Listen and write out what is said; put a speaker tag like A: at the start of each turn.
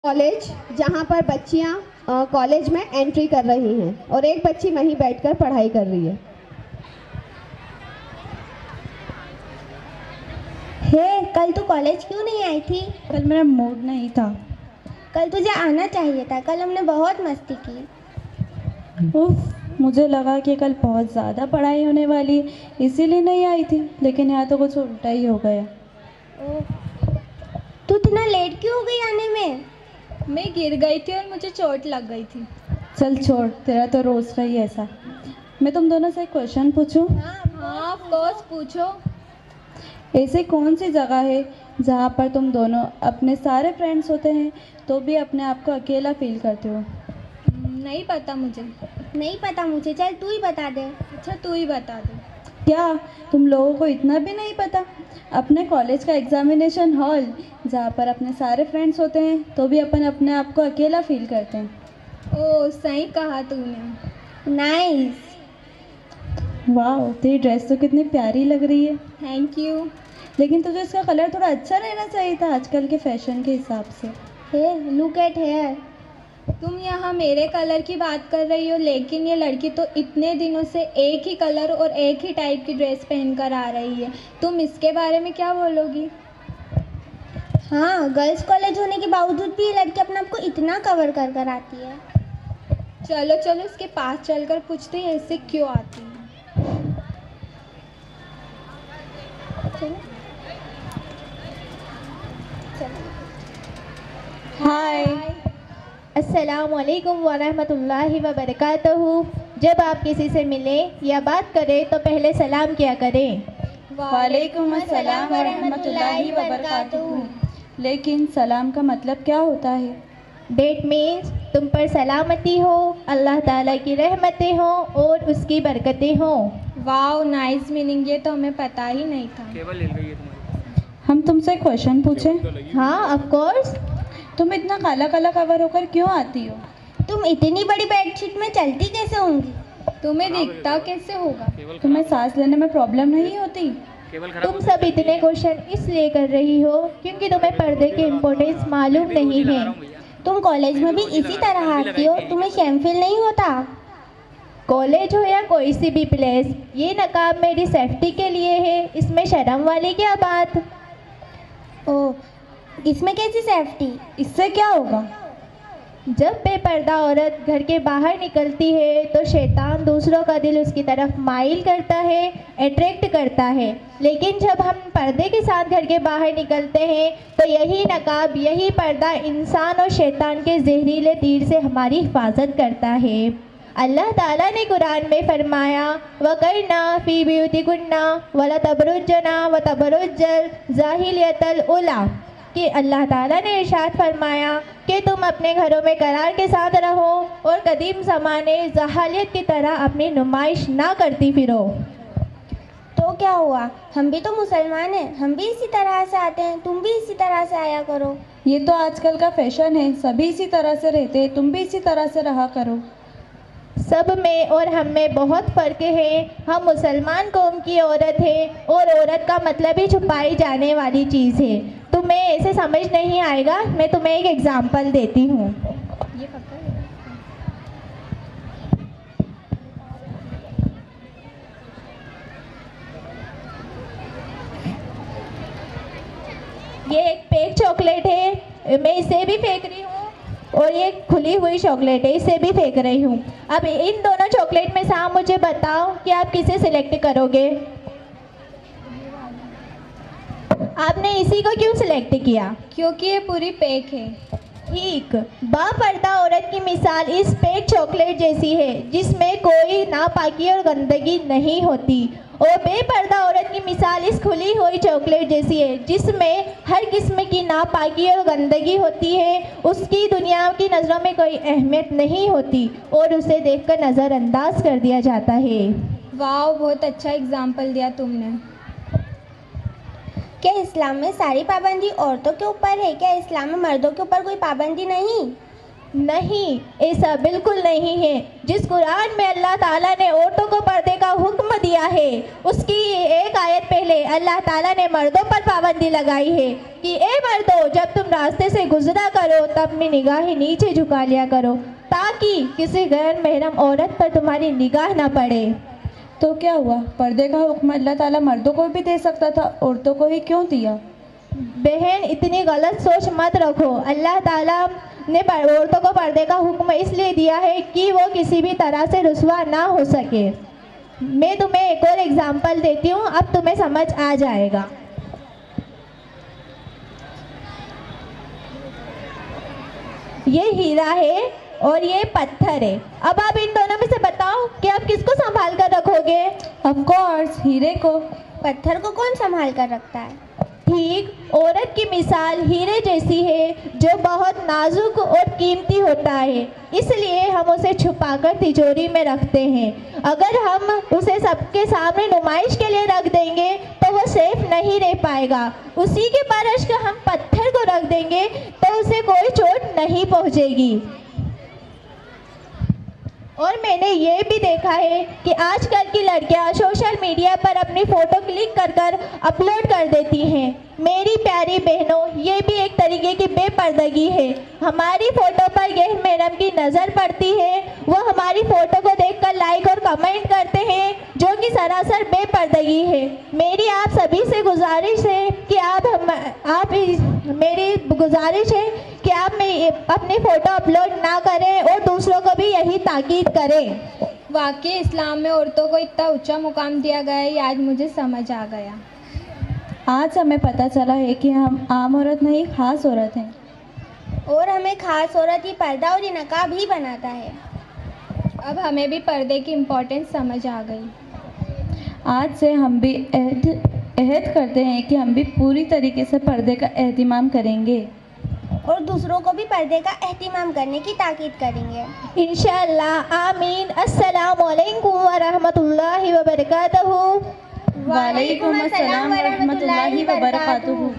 A: College जहाँ पर बच्चियाँ कॉलेज में एंट्री कर रही हैं और एक बच्ची वहीं बैठकर पढ़ाई कर रही है।
B: कल तू कॉलेज क्यों नहीं आई थी?
C: कल मेरा मूड नहीं था।
B: कल तुझे आना चाहिए था, कल हमने बहुत मस्ती की।
C: उफ, मुझे लगा कि कल बहुत ज़्यादा पढ़ाई होने वाली है, इसीलिए नहीं आई थी, लेकिन यहाँ तो कुछ उल्टा ही हो गया।
B: तू इतना लेट क्यों हो गई आने में?
D: मैं गिर गई थी और मुझे चोट लग गई थी।
C: चल छोड़, तेरा तो रोज़ का ही ऐसा। मैं तुम दोनों से एक क्वेश्चन पूछूं?
D: हाँ ऑफ कोर्स पूछो।
C: ऐसी कौन सी जगह है जहाँ पर तुम दोनों अपने सारे फ्रेंड्स होते हैं तो भी अपने आप को अकेला फील करते हो?
D: नहीं पता मुझे।
B: नहीं पता मुझे, चल तू ही बता दे।
D: अच्छा तू ही बता दे।
C: क्या तुम लोगों को इतना भी नहीं पता? अपने कॉलेज का एग्जामिनेशन हॉल जहाँ पर अपने सारे फ्रेंड्स होते हैं तो भी अपन अपने आप को अकेला फील करते हैं।
D: ओह सही कहा तूने।
B: नाइस।
C: वाह, तेरी ड्रेस तो कितनी प्यारी लग रही है।
D: Thank you.
C: लेकिन तुझे इसका कलर थोड़ा अच्छा रहना चाहिए था आजकल के फैशन के हिसाब से।
B: Look at hair.
D: तुम यहाँ मेरे कलर की बात कर रही हो, लेकिन ये लड़की तो इतने दिनों से एक ही कलर और एक ही टाइप की ड्रेस पहन कर आ रही है। तुम इसके बारे में क्या बोलोगी?
B: हाँ, गर्ल्स कॉलेज होने के बावजूद भी ये लड़की अपने आप को इतना कवर कर कर आती है।
D: चलो चलो इसके पास चलकर पूछते हैं ऐसे क्यों आती है।
C: हाय।
B: अस्सलामुअलैकुम वरहमतुल्लाहि वबरकातुहू। जब आप किसी से मिलें या बात करें तो पहले सलाम किया करें।
C: वालेकुम अस्सलाम व रहमतुल्लाहि व बरकातुहू। लेकिन सलाम का मतलब क्या होता है?
B: डेट मीन्स तुम पर सलामती हो, अल्लाह ताला की रहमतें हो और उसकी बरकतें हो।
D: वाओ नाइस मीनिंग, ये तो हमें पता ही नहीं था।
C: हम तुमसे एक क्वेश्चन पूछें?
B: हाँ ऑफ कोर्स।
C: तुम इतना काला काला कवर होकर क्यों आती हो?
B: तुम इतनी बड़ी बेडशीट में चलती कैसे होंगी?
D: तुम्हें दिखता कैसे होगा?
C: तुम्हें सांस लेने में प्रॉब्लम नहीं होती?
B: तुम सब इतने क्वेश्चन इसलिए कर रही हो क्योंकि तुम्हें पर्दे की इम्पोर्टेंस मालूम नहीं है। तुम कॉलेज में भी इसी तरह आती हो, तुम्हें शेम फील नहीं होता? कॉलेज हो या कोई सी भी प्लेस, ये नकाब मेरी सेफ्टी के लिए है, इसमें शर्म वाली क्या बात? ओह, इसमें कैसी सेफ्टी?
C: इससे क्या होगा?
B: जब बेपर्दा औरत घर के बाहर निकलती है तो शैतान दूसरों का दिल उसकी तरफ माइल करता है, अट्रैक्ट करता है। लेकिन जब हम पर्दे के साथ घर के बाहर निकलते हैं तो यही नकाब, यही पर्दा इंसान और शैतान के जहरीले तीर से हमारी हिफाजत करता है। अल्लाह ताला ने कुरान में फरमाया, वकरना फी ब्यूतिकुन्ना वला तबरुजना व तबरुज्जल जाहिलियतल उला, कि अल्लाह ताला ने इरशाद फरमाया कि तुम अपने घरों में करार के साथ रहो और कदीम ज़माने जहालियत की तरह अपनी नुमाइश ना करती फिरो। तो क्या हुआ, हम भी तो मुसलमान हैं, हम भी इसी तरह से आते हैं, तुम भी इसी तरह से आया करो।
C: ये तो आजकल का फैशन है, सभी इसी तरह से रहते हैं, तुम भी इसी तरह से रहा करो।
B: सब में और हम में बहुत फ़र्क है। हम मुसलमान कौम की औरत है और औरत का मतलब ही छुपाई जाने वाली चीज़ है। तुम्हें ऐसे समझ नहीं आएगा, मैं तुम्हें एक एग्जांपल देती हूँ।
D: ये पता है।
B: ये एक पैक चॉकलेट है, मैं इसे भी फेंक रही हूँ, और ये खुली हुई चॉकलेट है, इसे भी फेंक रही हूँ। अब इन दोनों चॉकलेट में से आप मुझे बताओ कि आप किसे सिलेक्ट करोगे? आपने इसी को क्यों सिलेक्ट किया?
D: क्योंकि ये पूरी पैक है।
B: ठीक, बापर्दा औरत की मिसाल इस पैक चॉकलेट जैसी है जिसमें कोई नापाकी और गंदगी नहीं होती, और बेपर्दा औरत की मिसाल इस खुली हुई चॉकलेट जैसी है जिसमें हर किस्म की नापाकी और गंदगी होती है। उसकी दुनिया की नज़रों में कोई अहमियत नहीं होती और उसे देखकर नज़रअंदाज कर दिया जाता है।
D: वाह बहुत अच्छा एग्जाम्पल दिया तुमने।
B: क्या इस्लाम में सारी पाबंदी औरतों के ऊपर है? क्या इस्लाम में मर्दों के ऊपर कोई पाबंदी नहीं? नहीं, ऐसा बिल्कुल नहीं है। जिस कुरान में अल्लाह ताला ने औरतों को पर्दे का हुक्म दिया है, उसकी एक आयत पहले अल्लाह ताला ने मर्दों पर पाबंदी लगाई है कि ए मर्दों, जब तुम रास्ते से गुजरा करो तब भी निगाहें नीचे झुका लिया करो, ताकि किसी गैर महरम औरत पर तुम्हारी निगाह ना पड़े।
C: तो क्या हुआ, पर्दे का हुक्म अल्लाह ताला मर्दों को भी दे सकता था, औरतों को ही क्यों दिया?
B: बहन, इतनी गलत सोच मत रखो। अल्लाह ताला ने औरतों को पर्दे का हुक्म इसलिए दिया है कि वो किसी भी तरह से रुस्वा ना हो सके। मैं तुम्हें एक और एग्जाम्पल देती हूँ, अब तुम्हें समझ आ जाएगा। ये हीरा है और ये पत्थर है। अब आप इन दोनों में से बताओ कि आप किसको संभाल कर रखोगे?
C: ऑफ कोर्स हीरे को।
E: पत्थर को कौन संभाल कर रखता है?
B: ठीक, औरत की मिसाल हीरे जैसी है जो बहुत नाजुक और कीमती होता है, इसलिए हम उसे छुपाकर तिजोरी में रखते हैं। अगर हम उसे सबके सामने नुमाइश के लिए रख देंगे तो वो सेफ नहीं रह पाएगा। उसी के बरश का हम पत्थर को रख देंगे तो उसे कोई चोट नहीं पहुंचेगी। और मैंने ये भी देखा है कि आजकल की लड़कियां सोशल मीडिया पर अपनी फ़ोटो क्लिक कर कर अपलोड कर देती हैं। मेरी प्यारी बहनों, ये भी एक तरीके की बेपर्दगी है। हमारी फ़ोटो पर गैर महरम की नज़र पड़ती है, वो हमारी फ़ोटो को देखकर लाइक और कमेंट करते हैं, जो कि सरासर बेपर्दगी है। मेरी आप सभी से गुजारिश है कि मेरी गुजारिश है कि आप अपनी फ़ोटो अपलोड ना करें और दूसरों को भी यही ताकीद करें।
D: वाकई इस्लाम में औरतों को इतना ऊंचा मुकाम दिया गया है, ये आज मुझे समझ आ गया।
C: आज हमें पता चला है कि हम आम औरत नहीं, ख़ास औरत हैं।
E: और हमें खास औरत ही पर्दा और ये नकाब ही बनाता है।
D: अब हमें भी पर्दे की इम्पोर्टेंस समझ आ गई।
C: आज से हम भी अहद करते हैं कि हम भी पूरी तरीके से पर्दे का एहतिमाम करेंगे
E: और दूसरों को भी पर्दे का एहतिमाम करने की ताकीद करेंगे।
B: इंशाअल्लाह, आमीन। अस्सलामु अलैकुम व रहमतुल्लाहि व बरकातहू।
C: वालेकुम अस्सलाम व रहमतुल्लाहि व बरकातुहू।